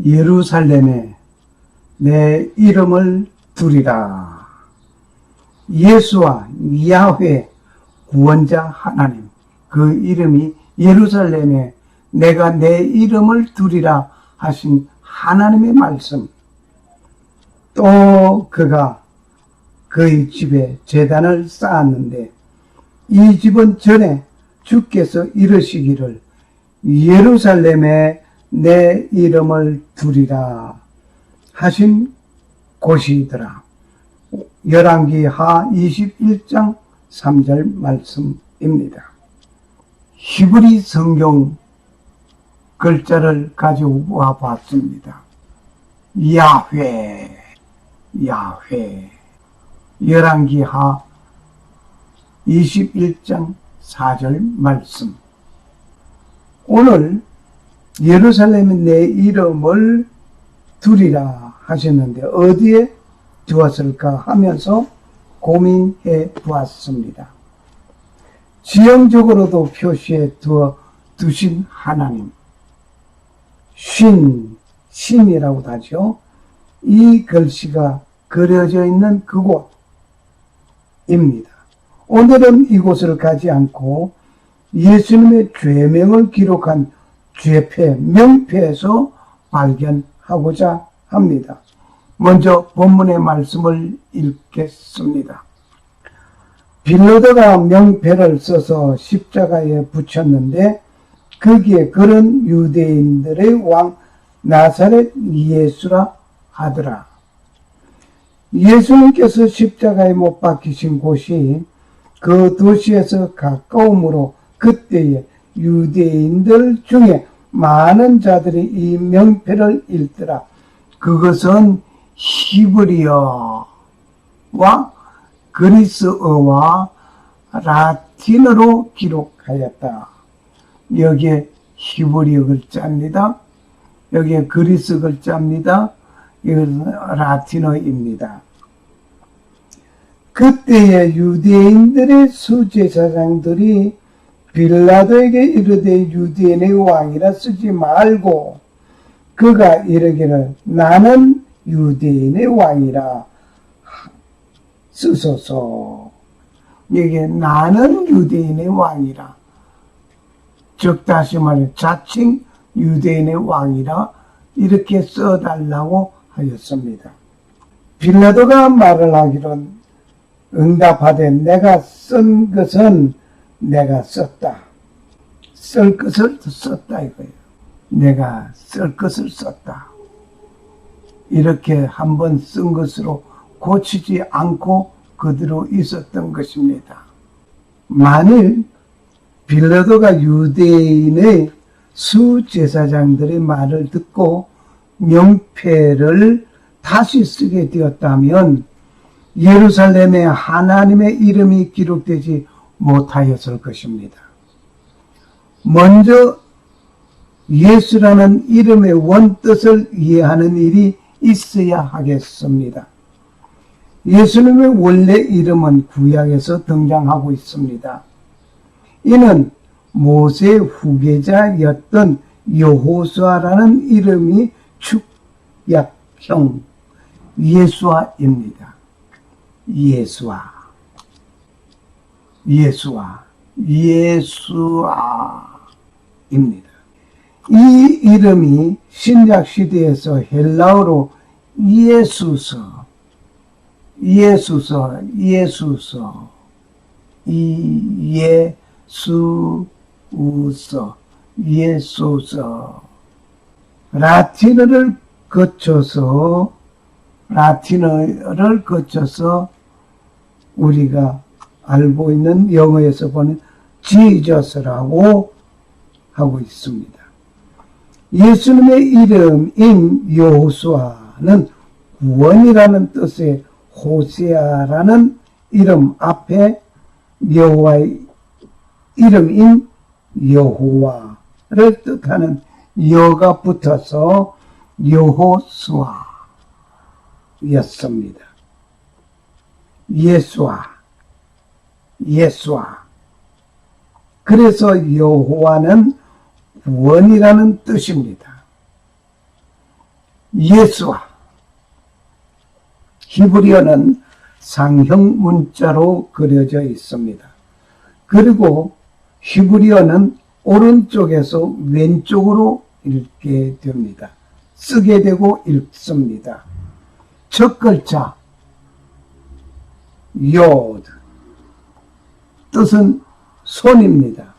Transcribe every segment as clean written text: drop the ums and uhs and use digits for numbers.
예루살렘에 내 이름을 두리라. 예수와 야훼 구원자 하나님, 그 이름이 예루살렘에 내가 내 이름을 두리라 하신 하나님의 말씀. 또 그가 그의 집에 제단을 쌓았는데 이 집은 전에 주께서 이르시기를 예루살렘에 내 이름을 두리라 하신 곳이더라. 열왕기하 21장 3절 말씀입니다. 히브리 성경 글자를 가져와 봤습니다. 야훼, 야훼. 열왕기하 21장 4절 말씀. 오늘 예루살렘에 내 이름을 두리라 하셨는데 어디에 두었을까 하면서 고민해 보았습니다. 지형적으로도 표시해 두신 하나님. 신이라고도 하죠. 이 글씨가 그려져 있는 그곳입니다. 오늘은 이곳을 가지 않고 예수님의 죄명을 기록한 죄패, 명패에서 발견하고자 합니다. 먼저 본문의 말씀을 읽겠습니다. 빌라도가 명패를 써서 십자가에 붙였는데 거기에 그런 유대인들의 왕 나사렛 예수라 하더라. 예수님께서 십자가에 못 박히신 곳이 그 도시에서 가까우므로 그때에 유대인들 중에 많은 자들이 이 명패를 읽더라. 그것은 히브리어와 그리스어와 라틴어로 기록하였다. 여기에 히브리어 글자입니다. 여기에 그리스 글자입니다. 이것은 라틴어입니다. 그때의 유대인들의 수제사장들이 빌라도에게 이르되 유대인의 왕이라 쓰지 말고 그가 이르기를 나는 유대인의 왕이라 쓰소서. 여기에 나는 유대인의 왕이라, 즉 다시 말해 자칭 유대인의 왕이라 이렇게 써달라고 하였습니다. 빌라도가 말을 하기로 응답하되 내가 쓴 것은 내가 썼다. 쓸 것을 썼다 이거예요. 내가 쓸 것을 썼다. 이렇게 한번 쓴 것으로 고치지 않고 그대로 있었던 것입니다. 만일 빌라도가 유대인의 수제사장들의 말을 듣고 명패를 다시 쓰게 되었다면 예루살렘에 하나님의 이름이 기록되지 못하였을 것입니다. 먼저 예수라는 이름의 원뜻을 이해하는 일이 있어야 하겠습니다. 예수님의 원래 이름은 구약에서 등장하고 있습니다. 이는 모세 후계자였던 여호수아라는 이름이 축약형 예수아입니다. 예수아입니다. 이 이름이 신약 시대에서 헬라어로 예수서, 라틴어를 거쳐서 우리가 알고 있는 영어에서 보는 지저스라고 하고 있습니다. 예수님의 이름인 여호수아는 구원이라는 뜻의 호세아라는 이름 앞에 여호와의 이름인 여호와를 뜻하는 여가 붙어서 여호수아였습니다. 예수아. 그래서 여호와는 구원이라는 뜻입니다. 예수와 히브리어는 상형 문자로 그려져 있습니다. 그리고 히브리어는 오른쪽에서 왼쪽으로 읽게 됩니다. 쓰게 되고 읽습니다. 첫 글자 요드, 뜻은 손입니다.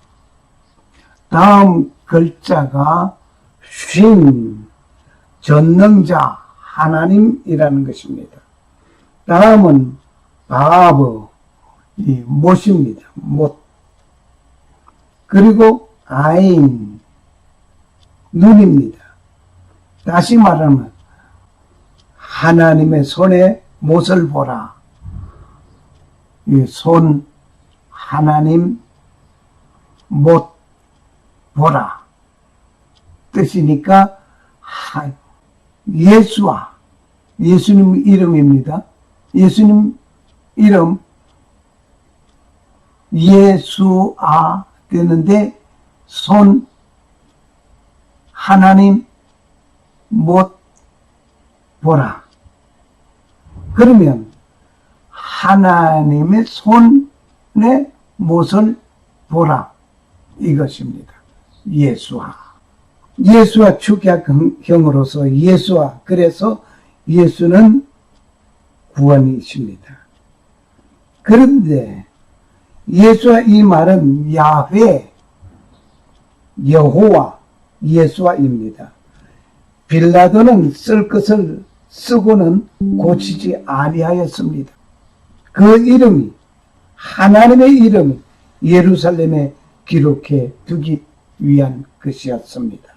다음 글자가 쉰, 전능자 하나님이라는 것입니다. 다음은 바브, 이 못입니다. 못. 그리고 아인, 눈입니다. 다시 말하면 하나님의 손에 못을 보라. 이 손, 하나님, 못 보라. 뜻이니까 예수와, 예수님 이름입니다. 예수님 이름 예수아 되는데 손, 하나님, 못 보라. 그러면 하나님의 손에 못을 보라, 이것입니다. 예수아. 예수와 축약형으로서 예수아. 그래서 예수는 구원이십니다. 그런데 예수와 이 말은 야훼, 여호와, 예수와입니다. 빌라도는 쓸 것을 쓰고는 고치지 아니하였습니다. 그 이름이, 하나님의 이름이 예루살렘에 기록해 두기 위한 것이었습니다.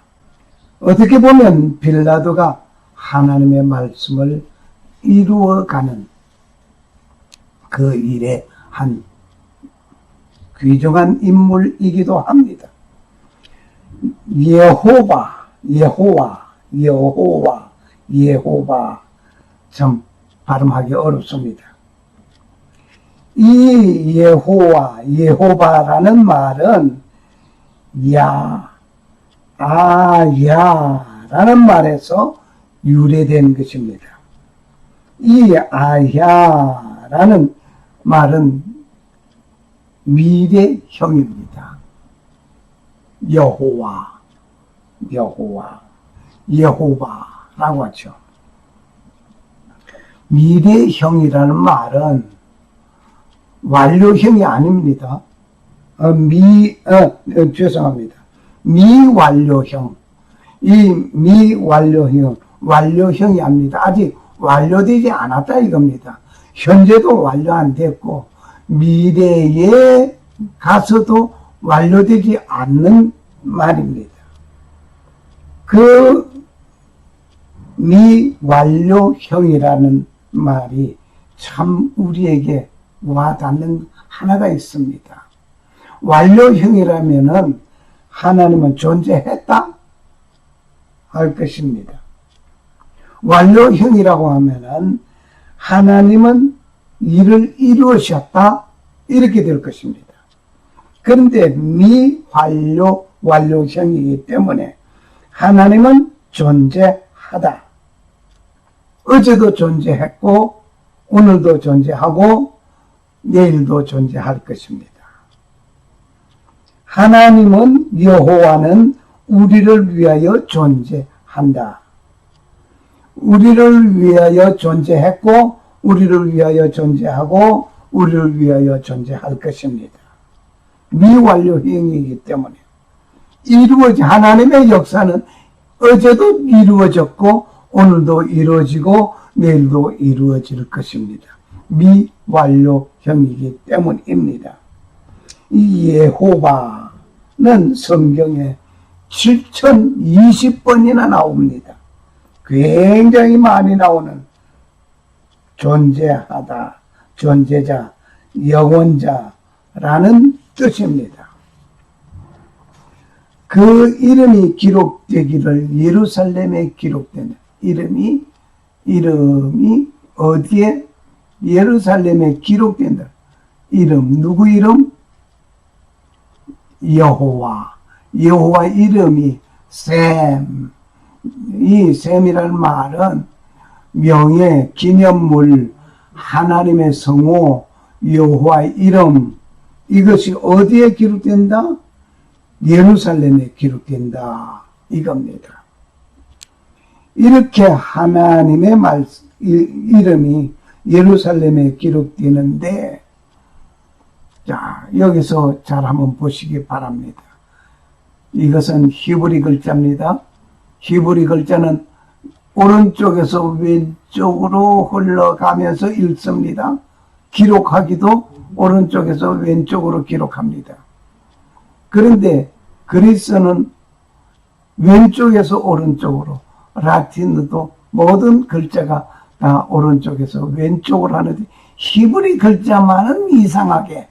어떻게 보면 빌라도가 하나님의 말씀을 이루어가는 그 일에 한 귀중한 인물이기도 합니다. 여호와, 참 발음하기 어렵습니다. 이 여호바라는 말은 야라는 말에서 유래된 것입니다. 이 아야라는 말은 미래형입니다. 여호바라고 하죠. 미래형이라는 말은 완료형이 아닙니다. 죄송합니다. 미완료형. 이 미완료형, 완료형이 아닙니다. 아직 완료되지 않았다 이겁니다. 현재도 완료 안 됐고 미래에 가서도 완료되지 않는 말입니다. 그 미완료형이라는 말이 참 우리에게 와닿는 하나가 있습니다. 완료형이라면은 하나님은 존재했다 할 것입니다. 완료형이라고 하면은 하나님은 일을 이루셨다 이렇게 될 것입니다. 그런데 완료형이기 때문에 하나님은 존재하다. 어제도 존재했고 오늘도 존재하고 내일도 존재할 것입니다. 하나님은 여호와는 우리를 위하여 존재한다. 우리를 위하여 존재했고 우리를 위하여 존재하고 우리를 위하여 존재할 것입니다. 미완료형이기 때문에 하나님의 역사는 어제도 이루어졌고 오늘도 이루어지고 내일도 이루어질 것입니다. 미완료형이기 때문입니다. 이 여호와는 성경에 7020번이나 나옵니다. 굉장히 많이 나오는 존재하다, 존재자, 영원자라는 뜻입니다. 그 이름이 기록되기를 예루살렘에 기록되는 이름이 어디에? 예루살렘에 기록된다. 이름, 누구 이름? 여호와 이름이 샘, 이 셈이라는 말은 명예, 기념물, 하나님의 성호, 여호와의 이름, 이것이 어디에 기록된다? 예루살렘에 기록된다. 이겁니다. 이렇게 하나님의 이름이 예루살렘에 기록되는데, 자, 여기서 잘 한번 보시기 바랍니다. 이것은 히브리 글자입니다. 히브리 글자는 오른쪽에서 왼쪽으로 흘러가면서 읽습니다. 기록하기도 오른쪽에서 왼쪽으로 기록합니다. 그런데 그리스는 왼쪽에서 오른쪽으로, 라틴어도 모든 글자가 다 오른쪽에서 왼쪽으로 하는데 히브리 글자만은 이상하게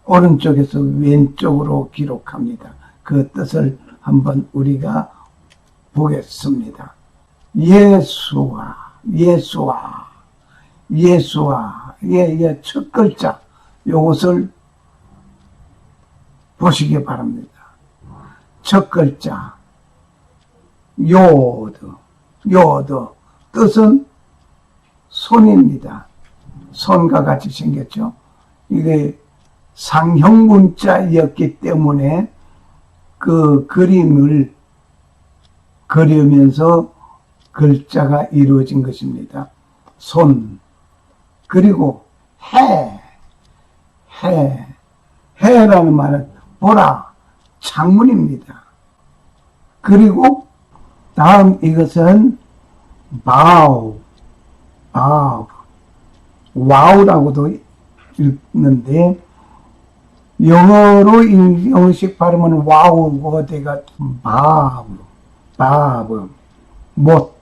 오른쪽에서 왼쪽으로 기록합니다. 그 뜻을 한번 우리가 보겠습니다. 예수와 첫 글자, 요것을 보시기 바랍니다. 첫 글자 요드, 뜻은 손입니다. 손과 같이 생겼죠. 이게 상형 문자였기 때문에 그 그림을 그리면서 글자가 이루어진 것입니다. 손, 그리고 해라는 말은 보라, 창문입니다. 그리고 다음 이것은 와우라고도 읽는데 영어로 영어식 발음은 와우가 돼가 못,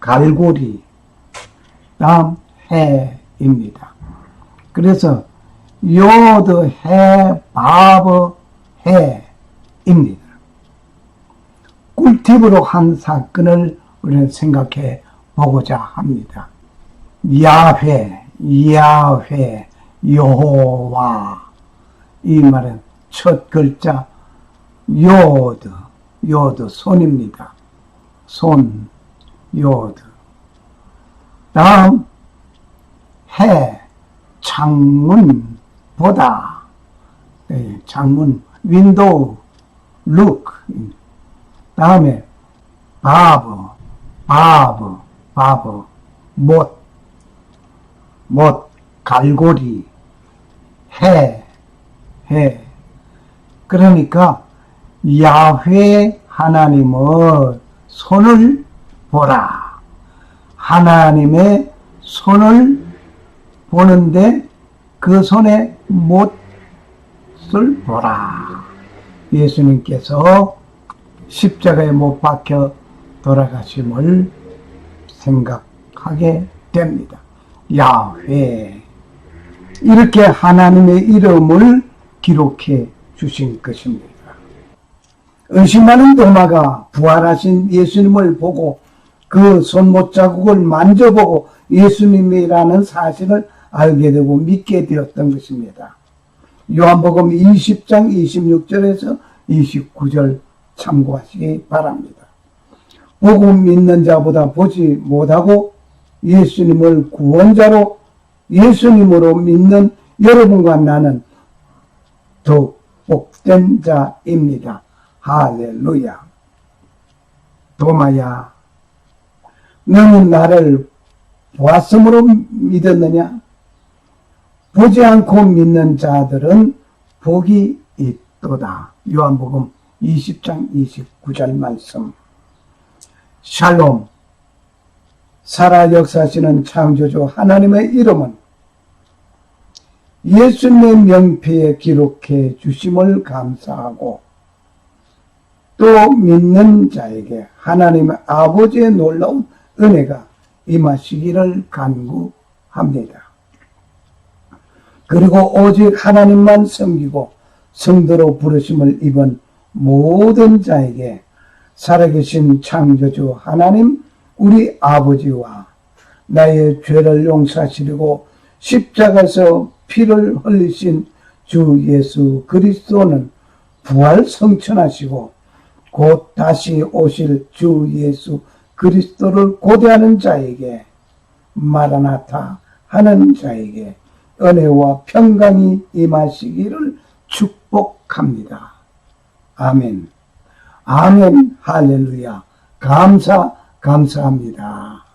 갈고리, 다음 해입니다. 그래서 요드 해입니다. 꿀팁으로 한 사건을 우리는 생각해 보고자 합니다. 야훼, 여호와, 이 말은 첫 글자 요드, 손입니다. 손, 요드. 다음 해, 창문, 보다. 창문, 윈도우, look. 다음에 못, 갈고리, 해. 그러니까 야훼 하나님의 손을 보라. 하나님의 손을 보는데 그 손에 못을 보라. 예수님께서 십자가에 못 박혀 돌아가심을 생각하게 됩니다. 야훼, 이렇게 하나님의 이름을 기록해 주신 것입니다. 의심하는 도마가 부활하신 예수님을 보고 그 손못 자국을 만져보고 예수님이라는 사실을 알게 되고 믿게 되었던 것입니다. 요한복음 20장 26절에서 29절 참고하시기 바랍니다. 보고 믿는 자보다 보지 못하고 예수님을 구원자로 예수님으로 믿는 여러분과 나는 더욱 복된 자입니다. 할렐루야. 도마야, 너는 나를 보았으므로 믿었느냐? 보지 않고 믿는 자들은 복이 있도다. 요한복음 20장 29절 말씀. 샬롬. 살아 역사하시는 창조주 하나님의 이름은 예수님의 명패에 기록해 주심을 감사하고 또 믿는 자에게 하나님의 아버지의 놀라운 은혜가 임하시기를 간구합니다. 그리고 오직 하나님만 섬기고 성도로 부르심을 입은 모든 자에게 살아계신 창조주 하나님 우리 아버지와 나의 죄를 용서하시려고 십자가에서 피를 흘리신 주 예수 그리스도는 부활 성천하시고 곧 다시 오실 주 예수 그리스도를 고대하는 자에게, 마라나타 하는 자에게 은혜와 평강이 임하시기를 축복합니다. 아멘. 아멘. 할렐루야. 감사합니다.